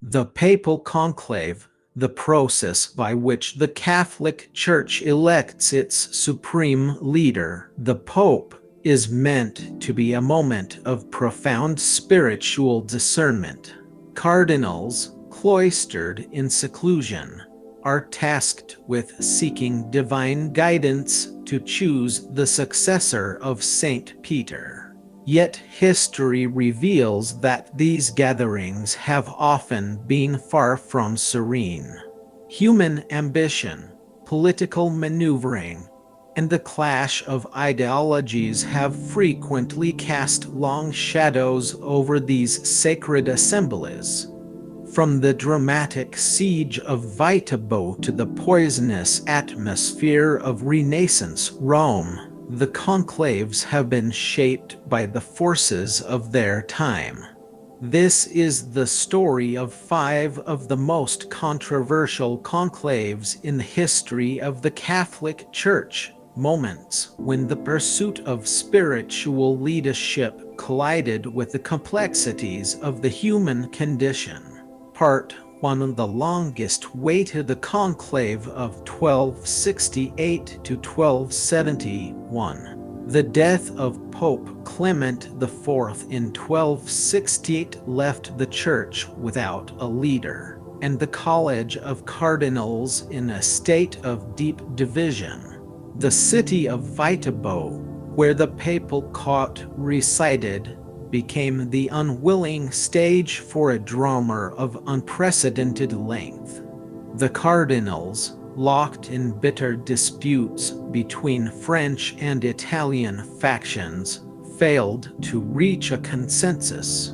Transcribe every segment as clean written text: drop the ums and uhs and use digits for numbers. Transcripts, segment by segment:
The papal conclave, the process by which the Catholic Church elects its supreme leader, the Pope, is meant to be a moment of profound spiritual discernment. Cardinals, cloistered in seclusion, are tasked with seeking divine guidance to choose the successor of Saint Peter. Yet history reveals that these gatherings have often been far from serene. Human ambition, political maneuvering, and the clash of ideologies have frequently cast long shadows over these sacred assemblies. From the dramatic siege of Viterbo to the poisonous atmosphere of Renaissance Rome, the conclaves have been shaped by the forces of their time. This is the story of 5 of the most controversial conclaves in the history of the Catholic Church, moments when the pursuit of spiritual leadership collided with the complexities of the human condition. Part 1. The longest waited, the conclave of 1268 to 1271. The death of Pope Clement IV in 1268 left the Church without a leader, and the College of Cardinals in a state of deep division. The city of Viterbo, where the papal court resided, became the unwilling stage for a drama of unprecedented length. The cardinals, locked in bitter disputes between French and Italian factions, failed to reach a consensus.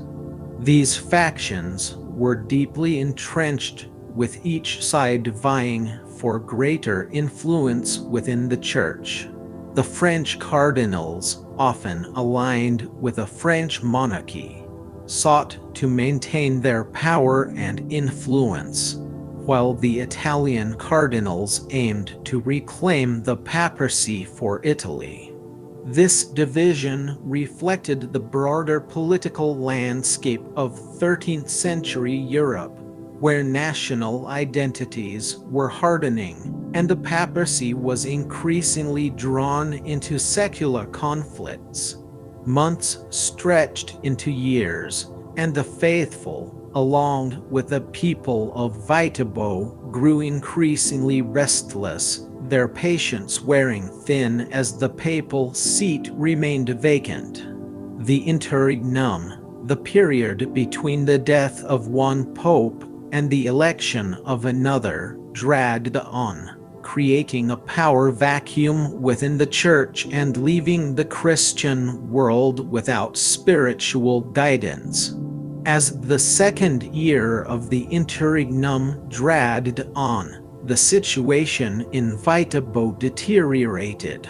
These factions were deeply entrenched, with each side vying for greater influence within the Church. The French cardinals, often aligned with the French monarchy, sought to maintain their power and influence, while the Italian cardinals aimed to reclaim the papacy for Italy. This division reflected the broader political landscape of 13th century Europe, where national identities were hardening and the papacy was increasingly drawn into secular conflicts. Months stretched into years, and the faithful, along with the people of Viterbo, grew increasingly restless, their patience wearing thin as the papal seat remained vacant. The interregnum, the period between the death of one pope and the election of another, dragged on, creating a power vacuum within the Church and leaving the Christian world without spiritual guidance. As the second year of the interregnum dragged on, the situation in Viterbo deteriorated.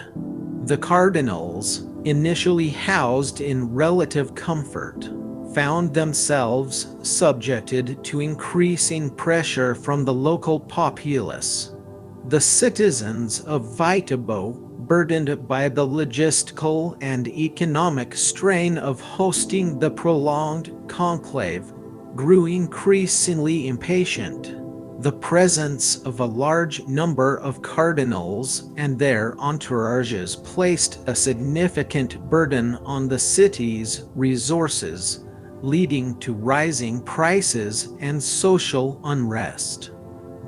The cardinals, initially housed in relative comfort, found themselves subjected to increasing pressure from the local populace. The citizens of Viterbo, burdened by the logistical and economic strain of hosting the prolonged conclave, grew increasingly impatient. The presence of a large number of cardinals and their entourages placed a significant burden on the city's resources, leading to rising prices and social unrest.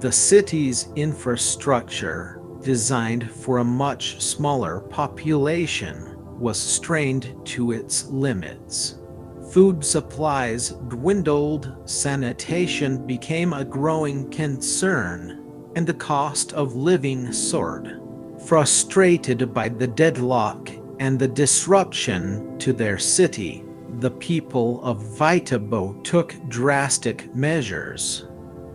The city's infrastructure, designed for a much smaller population, was strained to its limits. Food supplies dwindled, sanitation became a growing concern, and the cost of living soared. Frustrated by the deadlock and the disruption to their city, the people of Viterbo took drastic measures.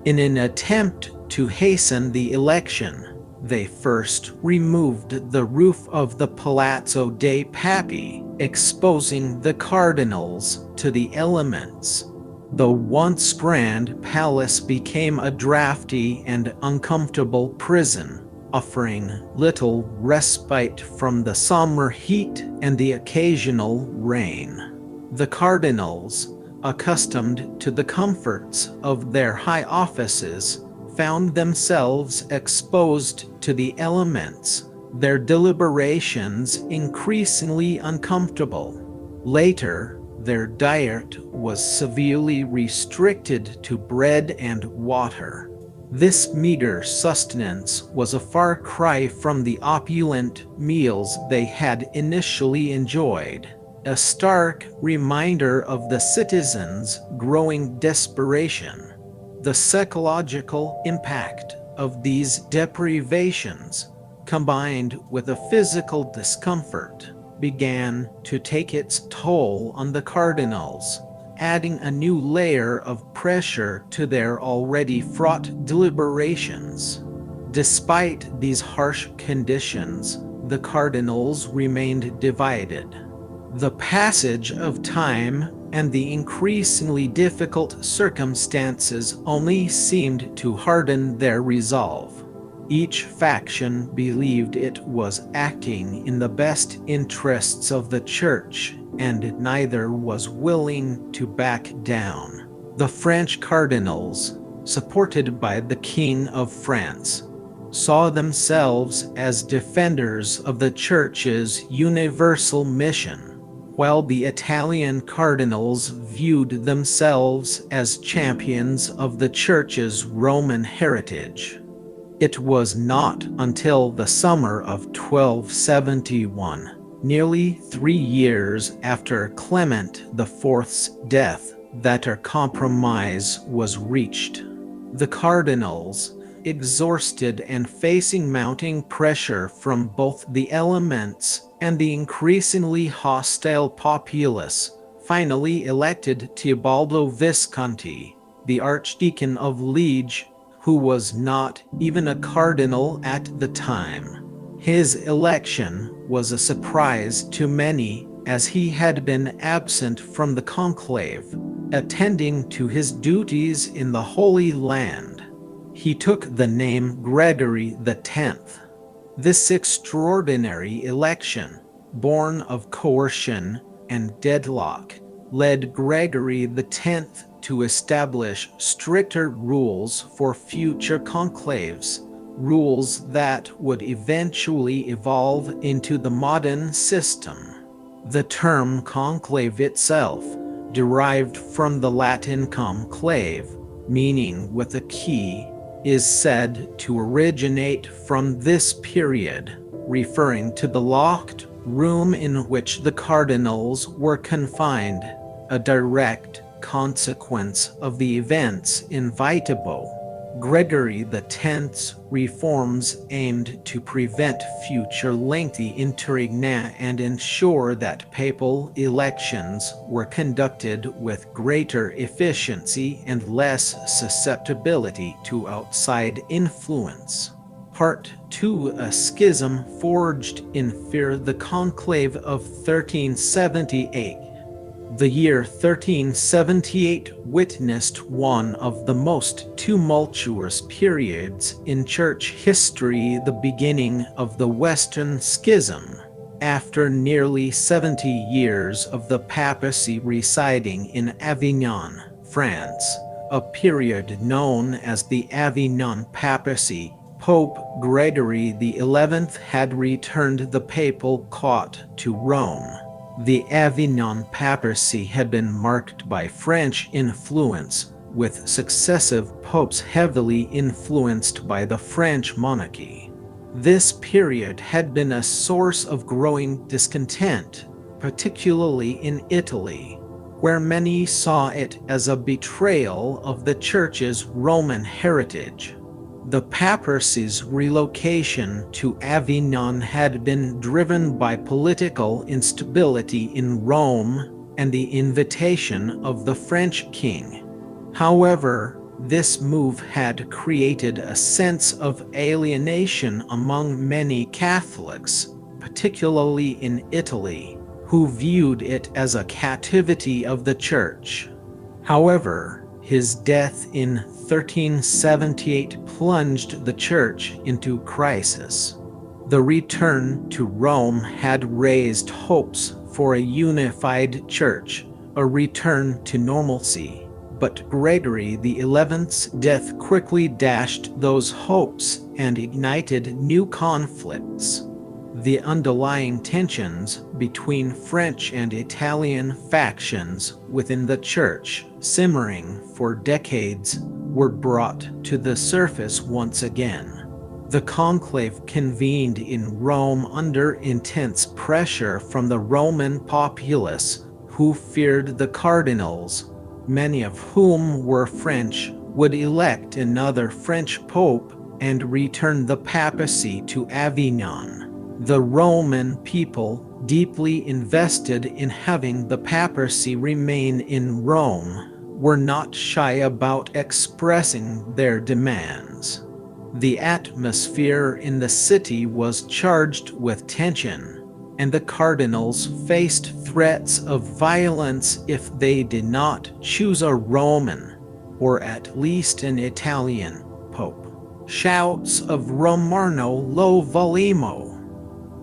In an attempt to hasten the election, they first removed the roof of the Palazzo dei Papi, exposing the cardinals to the elements. The once grand palace became a drafty and uncomfortable prison, offering little respite from the summer heat and the occasional rain. The cardinals, accustomed to the comforts of their high offices, found themselves exposed to the elements, their deliberations increasingly uncomfortable. Later, their diet was severely restricted to bread and water. This meager sustenance was a far cry from the opulent meals they had initially enjoyed, a stark reminder of the citizens' growing desperation. The psychological impact of these deprivations, combined with a physical discomfort, began to take its toll on the cardinals, adding a new layer of pressure to their already fraught deliberations. Despite these harsh conditions, the cardinals remained divided. The passage of time and the increasingly difficult circumstances only seemed to harden their resolve. Each faction believed it was acting in the best interests of the church, and neither was willing to back down. The French cardinals, supported by the King of France, saw themselves as defenders of the church's universal mission, while the Italian cardinals viewed themselves as champions of the church's Roman heritage. It was not until the summer of 1271, nearly 3 years after Clement IV's death, that a compromise was reached. The cardinals, exhausted and facing mounting pressure from both the elements and the increasingly hostile populace, finally elected Teobaldo Visconti, the Archdeacon of Liege, who was not even a cardinal at the time. His election was a surprise to many, as he had been absent from the conclave, attending to his duties in the Holy Land. He took the name Gregory X. This extraordinary election, born of coercion and deadlock, led Gregory X to establish stricter rules for future conclaves, rules that would eventually evolve into the modern system. The term conclave itself, derived from the Latin conclave, meaning with a key, is said to originate from this period, referring to the locked room in which the cardinals were confined, a direct consequence of the events in Viterbo. Gregory X's reforms aimed to prevent future lengthy interregna and ensure that papal elections were conducted with greater efficiency and less susceptibility to outside influence. Part 2: A schism forged in fear. The Conclave of 1378. The year 1378 witnessed one of the most tumultuous periods in church history, the beginning of the Western Schism. After nearly 70 years of the papacy residing in Avignon, France, a period known as the Avignon Papacy, Pope Gregory XI had returned the papal court to Rome. The Avignon Papacy had been marked by French influence, with successive popes heavily influenced by the French monarchy. This period had been a source of growing discontent, particularly in Italy, where many saw it as a betrayal of the Church's Roman heritage. The papacy's relocation to Avignon had been driven by political instability in Rome and the invitation of the French king. However, this move had created a sense of alienation among many Catholics, particularly in Italy, who viewed it as a captivity of the Church. However, his death in 1378 plunged the Church into crisis. The return to Rome had raised hopes for a unified Church, a return to normalcy. But Gregory XI's death quickly dashed those hopes and ignited new conflicts. The underlying tensions between French and Italian factions within the Church, simmering for decades, were brought to the surface once again. The conclave convened in Rome under intense pressure from the Roman populace, who feared the cardinals, many of whom were French, would elect another French pope and return the papacy to Avignon. The Roman people, deeply invested in having the papacy remain in Rome, were not shy about expressing their demands. The atmosphere in the city was charged with tension, and the cardinals faced threats of violence if they did not choose a Roman, or at least an Italian, pope. Shouts of "Romano lo volemo!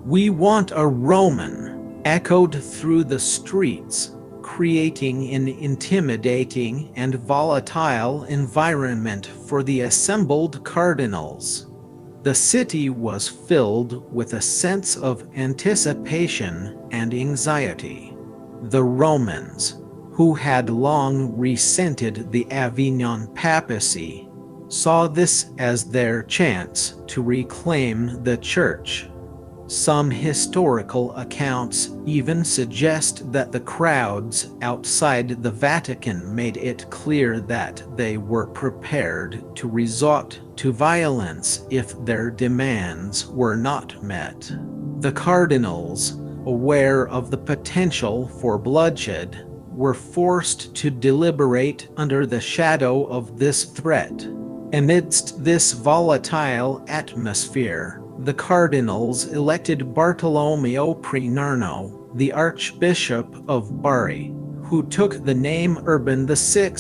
We want a Roman!" echoed through the streets, creating an intimidating and volatile environment for the assembled cardinals. The city was filled with a sense of anticipation and anxiety. The Romans, who had long resented the Avignon papacy, saw this as their chance to reclaim the Church. Some historical accounts even suggest that the crowds outside the Vatican made it clear that they were prepared to resort to violence if their demands were not met. The cardinals, aware of the potential for bloodshed, were forced to deliberate under the shadow of this threat. Amidst this volatile atmosphere, the cardinals elected Bartolomeo Prinarno, the Archbishop of Bari, who took the name Urban VI.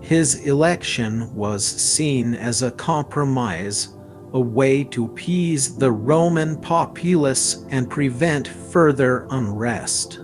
His election was seen as a compromise, a way to appease the Roman populace and prevent further unrest.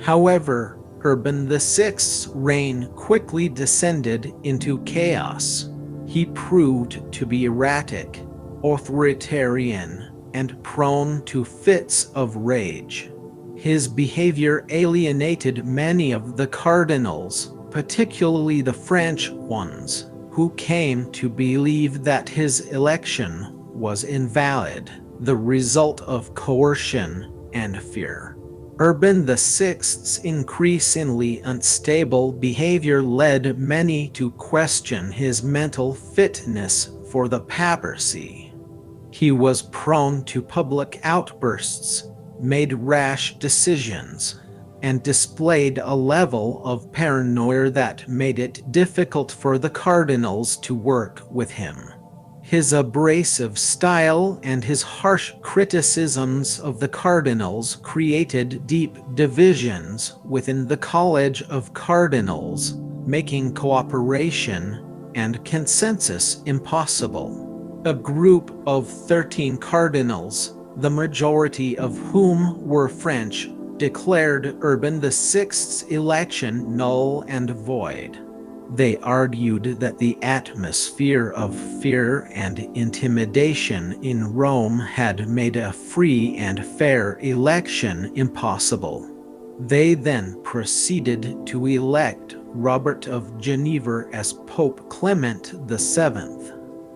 However, Urban VI's reign quickly descended into chaos. He proved to be erratic, authoritarian, and prone to fits of rage. His behavior alienated many of the cardinals, particularly the French ones, who came to believe that his election was invalid, the result of coercion and fear. Urban VI's increasingly unstable behavior led many to question his mental fitness for the papacy. He was prone to public outbursts, made rash decisions, and displayed a level of paranoia that made it difficult for the cardinals to work with him. His abrasive style and his harsh criticisms of the cardinals created deep divisions within the College of Cardinals, making cooperation and consensus impossible. A group of 13 cardinals, the majority of whom were French, declared Urban VI's election null and void. They argued that the atmosphere of fear and intimidation in Rome had made a free and fair election impossible. They then proceeded to elect Robert of Geneva as Pope Clement VII.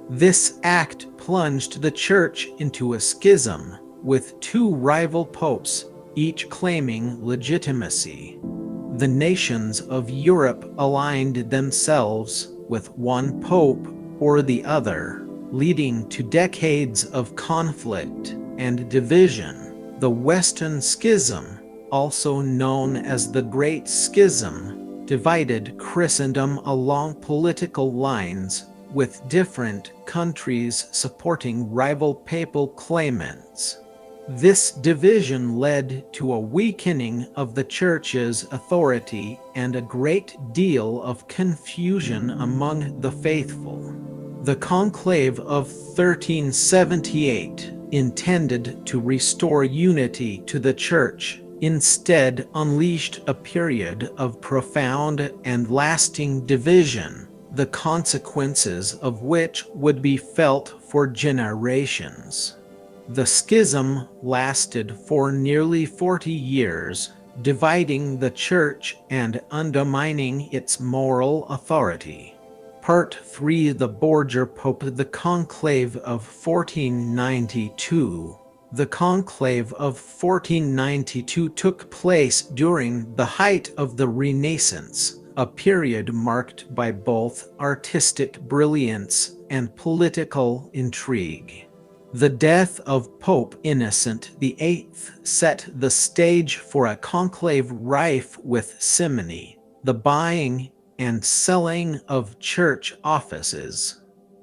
This act plunged the Church into a schism, with two rival popes, each claiming legitimacy. The nations of Europe aligned themselves with one pope or the other, leading to decades of conflict and division. The Western Schism, also known as the Great Schism, divided Christendom along political lines, with different countries supporting rival papal claimants. This division led to a weakening of the Church's authority and a great deal of confusion among the faithful. The Conclave of 1378, intended to restore unity to the Church, instead unleashed a period of profound and lasting division, the consequences of which would be felt for generations. The schism lasted for nearly 40 years, dividing the Church and undermining its moral authority. Part 3: The Borgia Pope. The Conclave of 1492. The Conclave of 1492 took place during the height of the Renaissance, a period marked by both artistic brilliance and political intrigue. The death of Pope Innocent VIII set the stage for a conclave rife with simony, the buying and selling of church offices.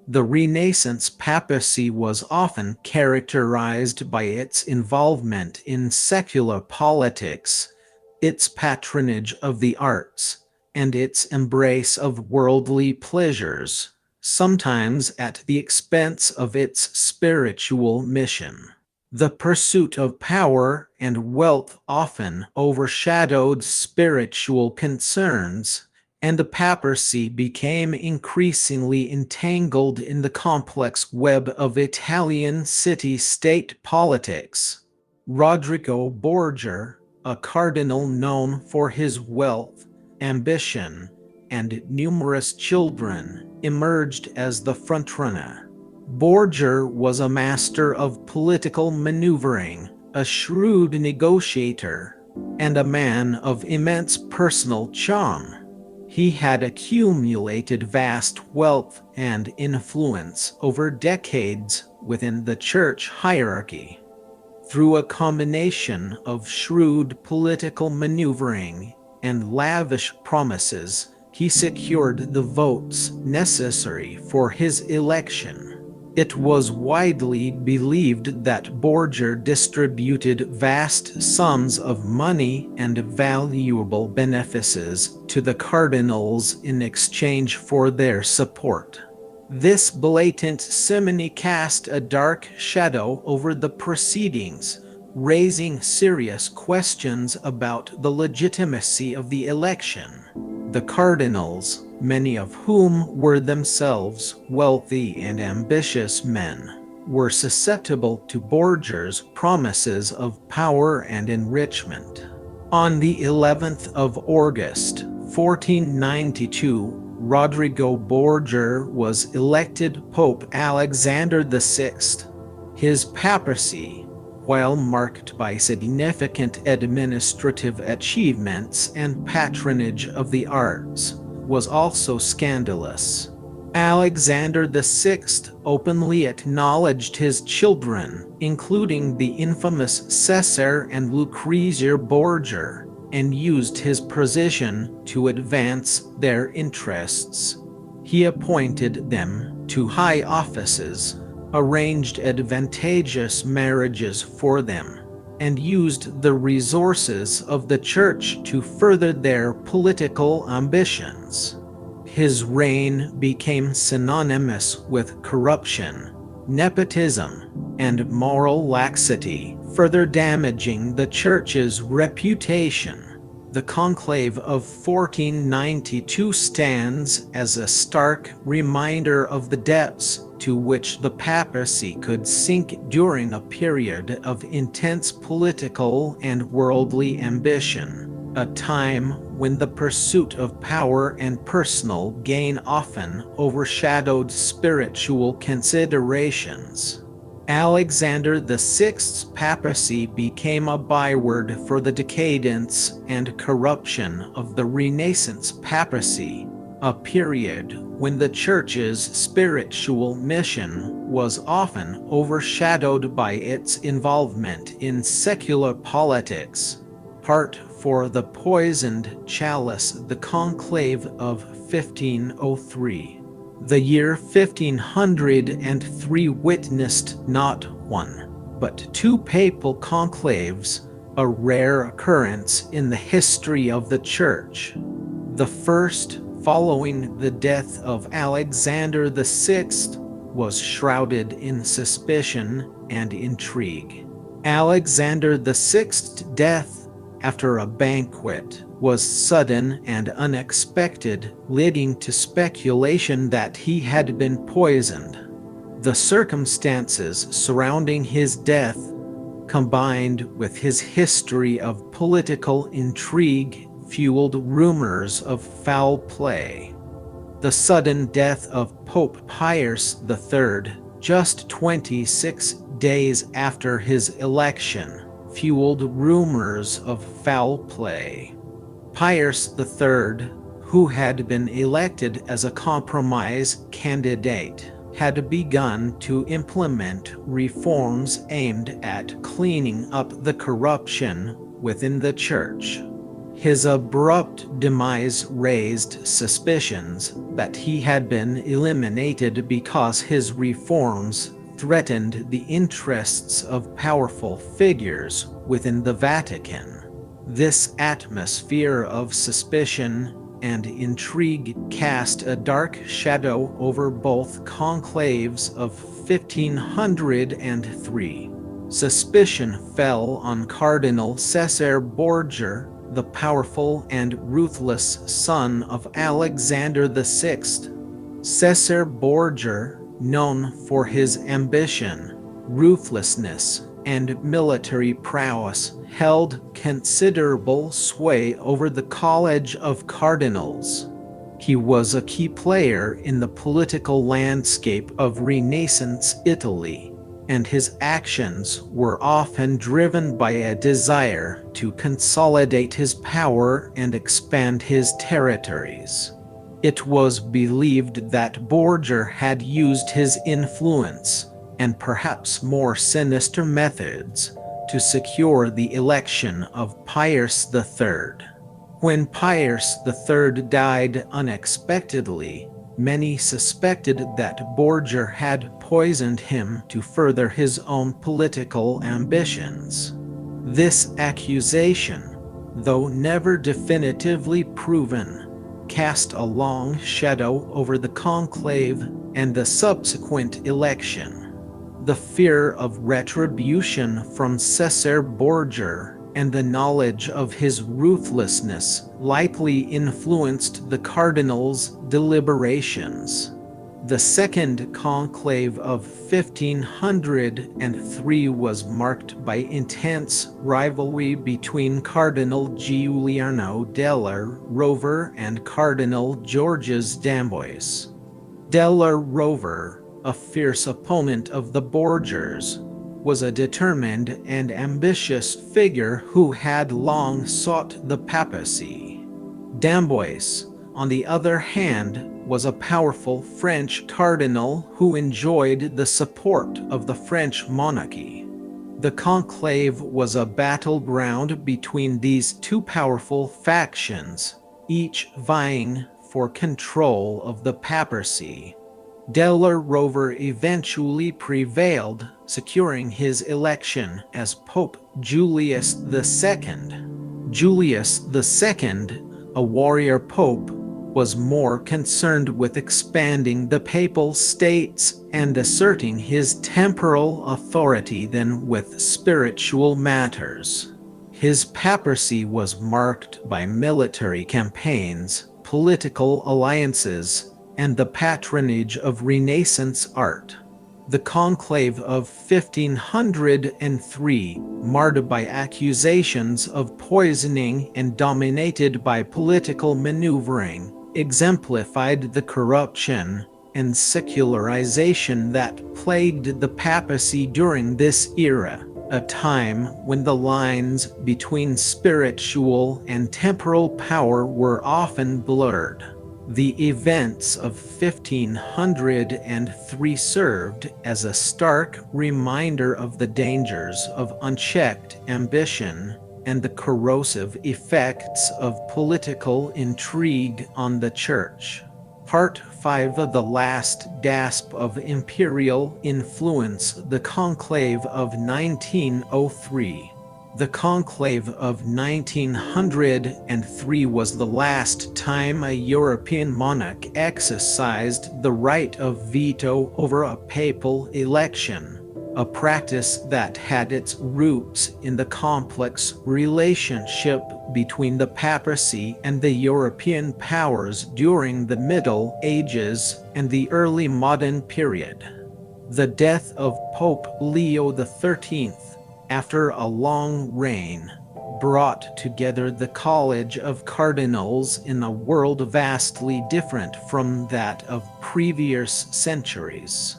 The Renaissance papacy was often characterized by its involvement in secular politics, its patronage of the arts, and its embrace of worldly pleasures, sometimes at the expense of its spiritual mission. The pursuit of power and wealth often overshadowed spiritual concerns, and the papacy became increasingly entangled in the complex web of Italian city-state politics. Rodrigo Borgia, a cardinal known for his wealth, ambition, and numerous children, emerged as the frontrunner. Borgia was a master of political maneuvering, a shrewd negotiator, and a man of immense personal charm. He had accumulated vast wealth and influence over decades within the church hierarchy. Through a combination of shrewd political maneuvering and lavish promises, he secured the votes necessary for his election. It was widely believed that Borgia distributed vast sums of money and valuable benefices to the cardinals in exchange for their support. This blatant simony cast a dark shadow over the proceedings, raising serious questions about the legitimacy of the election. The cardinals, many of whom were themselves wealthy and ambitious men, were susceptible to Borgia's promises of power and enrichment. On the 11th of August, 1492, Rodrigo Borgia was elected Pope Alexander VI. His papacy, while marked by significant administrative achievements and patronage of the arts, was also scandalous. Alexander VI openly acknowledged his children, including the infamous Cesare and Lucrezia Borgia, and used his position to advance their interests. He appointed them to high offices, arranged advantageous marriages for them, and used the resources of the church to further their political ambitions. His reign became synonymous with corruption, nepotism, and moral laxity, further damaging the church's reputation. The Conclave of 1492 stands as a stark reminder of the depths to which the papacy could sink during a period of intense political and worldly ambition, a time when the pursuit of power and personal gain often overshadowed spiritual considerations. Alexander VI's papacy became a byword for the decadence and corruption of the Renaissance papacy, a period when the Church's spiritual mission was often overshadowed by its involvement in secular politics. Part 4: The Poisoned Chalice. The Conclave of 1503. The year 1503 witnessed not one, but two papal conclaves, a rare occurrence in the history of the Church. The first, following the death of Alexander VI, was shrouded in suspicion and intrigue. Alexander VI's death after a banquet was sudden and unexpected, leading to speculation that he had been poisoned. The circumstances surrounding his death, combined with his history of political intrigue, fueled rumors of foul play. The sudden death of Pope Pius III, just 26 days after his election, fueled rumors of foul play. Pius III, who had been elected as a compromise candidate, had begun to implement reforms aimed at cleaning up the corruption within the church. His abrupt demise raised suspicions that he had been eliminated because his reforms threatened the interests of powerful figures within the Vatican. This atmosphere of suspicion and intrigue cast a dark shadow over both conclaves of 1503. Suspicion fell on Cardinal Cesare Borgia, the powerful and ruthless son of Alexander VI. Cesare Borgia, known for his ambition, ruthlessness, and military prowess, held considerable sway over the College of Cardinals. He was a key player in the political landscape of Renaissance Italy, and his actions were often driven by a desire to consolidate his power and expand his territories. It was believed that Borgia had used his influence, and perhaps more sinister methods, to secure the election of Pius III. When Pius III died unexpectedly, many suspected that Borgia had poisoned him to further his own political ambitions. This accusation, though never definitively proven, cast a long shadow over the conclave and the subsequent election. The fear of retribution from Cesare Borgia and the knowledge of his ruthlessness likely influenced the cardinals' deliberations. The Second Conclave of 1503 was marked by intense rivalry between Cardinal Giuliano della Rovere and Cardinal Georges d'Amboise. Della Rovere, a fierce opponent of the Borgias, was a determined and ambitious figure who had long sought the papacy. D'Amboise, on the other hand, was a powerful French cardinal who enjoyed the support of the French monarchy. The conclave was a battleground between these two powerful factions, each vying for control of the papacy. Della Rovere eventually prevailed, securing his election as Pope Julius II. Julius II, a warrior pope, was more concerned with expanding the papal states and asserting his temporal authority than with spiritual matters. His papacy was marked by military campaigns, political alliances, and the patronage of Renaissance art. The conclave of 1503, marred by accusations of poisoning and dominated by political maneuvering, exemplified the corruption and secularization that plagued the papacy during this era, a time when the lines between spiritual and temporal power were often blurred. The events of 1503 served as a stark reminder of the dangers of unchecked ambition and the corrosive effects of political intrigue on the Church. Part 5 of The Last Gasp of Imperial Influence, the Conclave of 1903. The Conclave of 1903 was the last time a European monarch exercised the right of veto over a papal election, a practice that had its roots in the complex relationship between the papacy and the European powers during the Middle Ages and the early modern period. The death of Pope Leo XIII, after a long reign, brought together the College of Cardinals in a world vastly different from that of previous centuries.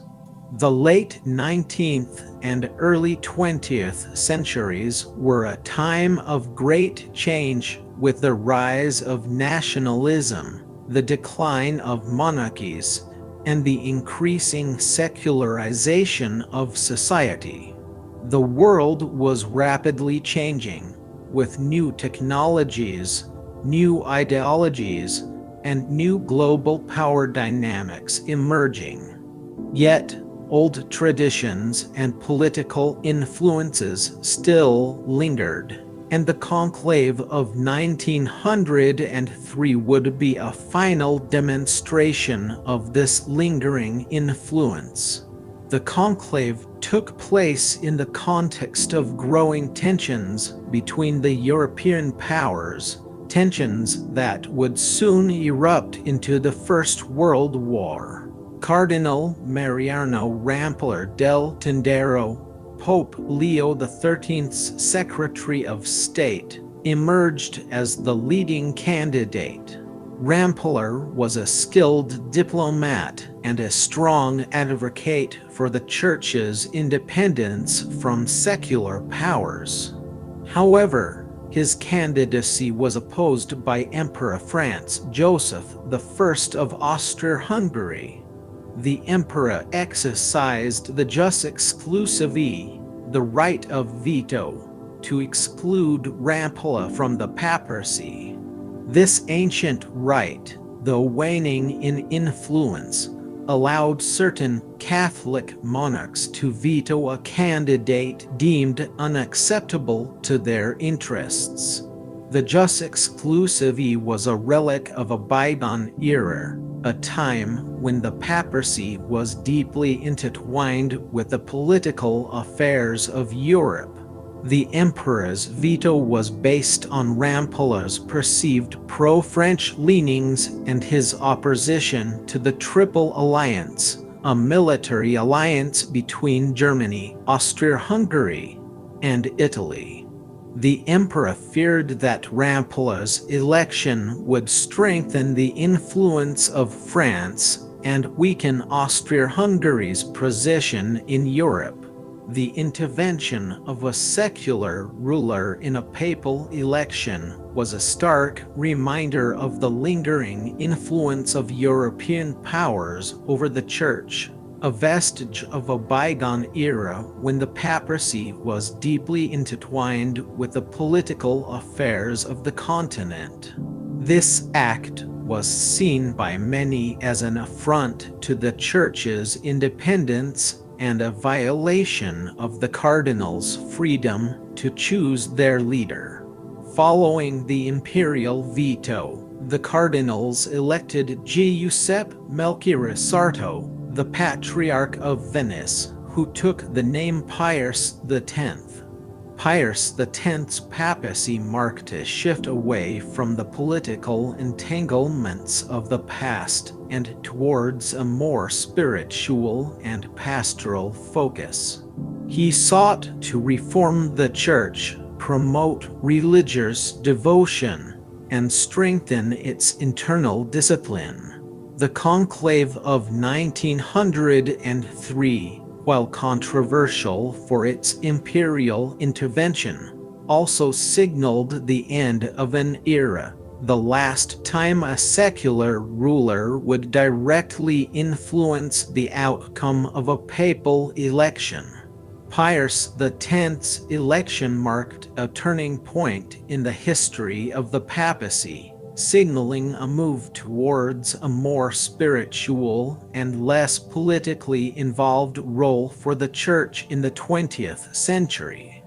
The late 19th and early 20th centuries were a time of great change, with the rise of nationalism, the decline of monarchies, and the increasing secularization of society. The world was rapidly changing, with new technologies, new ideologies, and new global power dynamics emerging. Yet, old traditions and political influences still lingered, and the Conclave of 1903 would be a final demonstration of this lingering influence. The conclave took place in the context of growing tensions between the European powers, tensions that would soon erupt into the First World War. Cardinal Mariano Rampoller del Tendero, Pope Leo XIII's Secretary of State, emerged as the leading candidate. Rampoller was a skilled diplomat and a strong advocate for the Church's independence from secular powers. However, his candidacy was opposed by Emperor Franz Joseph I of Austria-Hungary. The emperor exercised the jus exclusivae, the right of veto, to exclude Rampoller from the papacy. This ancient right, though waning in influence, allowed certain Catholic monarchs to veto a candidate deemed unacceptable to their interests. The jus exclusivae was a relic of a bygone era, a time when the papacy was deeply intertwined with the political affairs of Europe. The emperor's veto was based on Rampoller's perceived pro-French leanings and his opposition to the Triple Alliance, a military alliance between Germany, Austria-Hungary, and Italy. The emperor feared that Rampoller's election would strengthen the influence of France and weaken Austria-Hungary's position in Europe. The intervention of a secular ruler in a papal election was a stark reminder of the lingering influence of European powers over the Church, a vestige of a bygone era when the papacy was deeply intertwined with the political affairs of the continent. This act was seen by many as an affront to the Church's independence and a violation of the cardinals' freedom to choose their leader. Following the imperial veto, the cardinals elected Giuseppe Melchiorre Sarto, the Patriarch of Venice, who took the name Pius X. Pius X's papacy marked a shift away from the political entanglements of the past and towards a more spiritual and pastoral focus. He sought to reform the Church, promote religious devotion, and strengthen its internal discipline. The Conclave of 1903, while controversial for its imperial intervention, also signaled the end of an era, the last time a secular ruler would directly influence the outcome of a papal election. Pius X's election marked a turning point in the history of the papacy, signaling a move towards a more spiritual and less politically involved role for the Church in the 20th century.